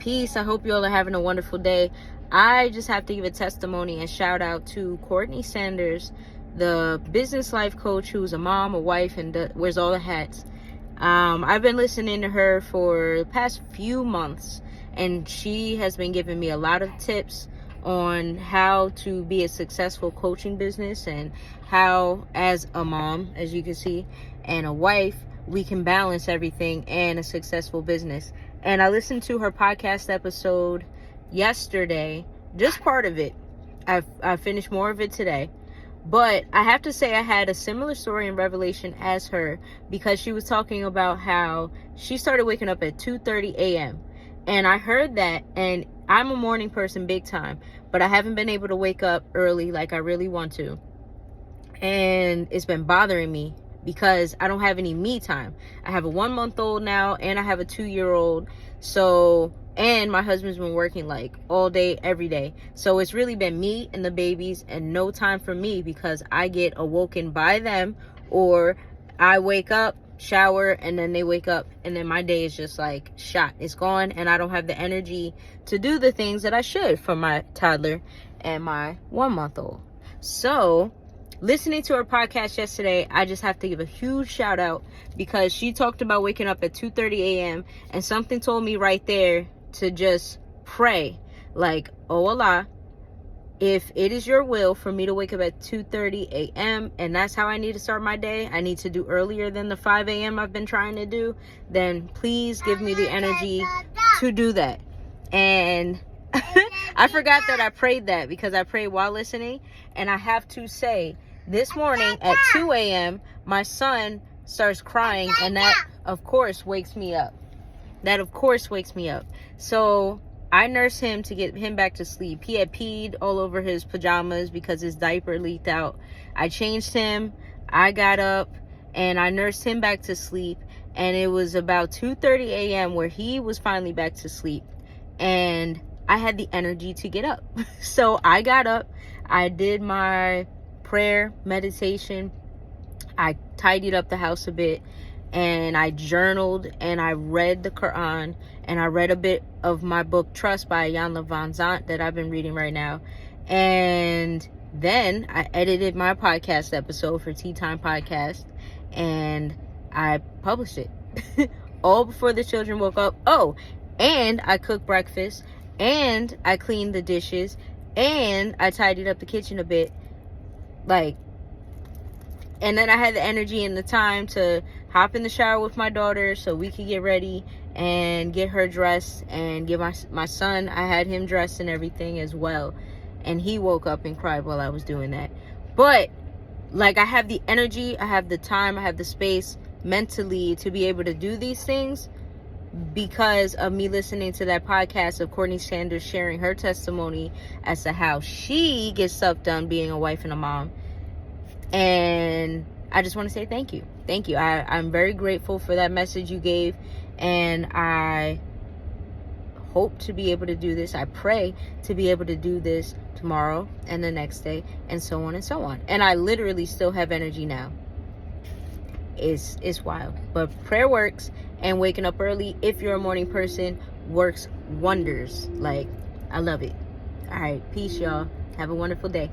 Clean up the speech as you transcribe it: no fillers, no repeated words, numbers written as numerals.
Peace. I hope you all are having a wonderful day. I just have to give a testimony and shout out to Courtney Sanders, the business life coach who's a mom, a wife, and wears all the hats. I've been listening to her for the past few months, and she has been giving me a lot of tips on how to be a successful coaching business and how, as a mom, as you can see, and a wife, we can balance everything and a successful business. And I listened to her podcast episode yesterday, just part of it. I finished more of it today. But I have to say I had a similar story in Revelation as her, because she was talking about how she started waking up at 2:30 a.m. And I heard that, and I'm a morning person big time, but I haven't been able to wake up early like I really want to. And it's been bothering me because I don't have any me time. I have a 1-month-old now, and I have a 2-year-old. So, and my husband's been working like all day, every day. So it's really been me and the babies and no time for me, because I get awoken by them, or I wake up, shower, and then they wake up, and then my day is just like shot. It's gone, and I don't have the energy to do the things that I should for my toddler and my 1-month-old. So listening to her podcast yesterday, I just have to give a huge shout out, because she talked about waking up at 2:30 a.m. and something told me right there to just pray, like, oh Allah, if it is your will for me to wake up at 2:30 a.m. and that's how I need to start my day, I need to do earlier than the 5 a.m. I've been trying to do, then please give me the energy to do that. And I forgot that I prayed that, because I prayed while listening. And I have to say, this morning at 2 a.m., my son starts crying, and that, of course, wakes me up. So I nursed him to get him back to sleep. He had peed all over his pajamas because his diaper leaked out. I changed him. I got up, and I nursed him back to sleep. And it was about 2:30 a.m. where he was finally back to sleep. And I had the energy to get up. So I got up. I did my prayer, meditation. I tidied up the house a bit, and I journaled, and I read the Quran, and I read a bit of my book Trust by Iyanla Vanzant that I've been reading right now. And then I edited my podcast episode for Tea Time Podcast, and I published it all before the children woke up. Oh, and I cooked breakfast, and I cleaned the dishes, and I tidied up the kitchen a bit. And then I had the energy and the time to hop in the shower with my daughter so we could get ready and get her dressed, and get my son, I had him dressed and everything as well. And he woke up and cried while I was doing that. But I have the energy, I have the time, I have the space mentally to be able to do these things, because of me listening to that podcast of Courtney Sanders sharing her testimony as to how she gets stuff done being a wife and a mom. And I just want to say thank you. I'm very grateful for that message you gave, and I hope to be able to do this. I pray to be able to do this tomorrow and the next day, and so on and so on. And I literally still have energy now. It's wild, but prayer works, and waking up early, if you're a morning person, works wonders. I love it. All right, peace, y'all. Have a wonderful day.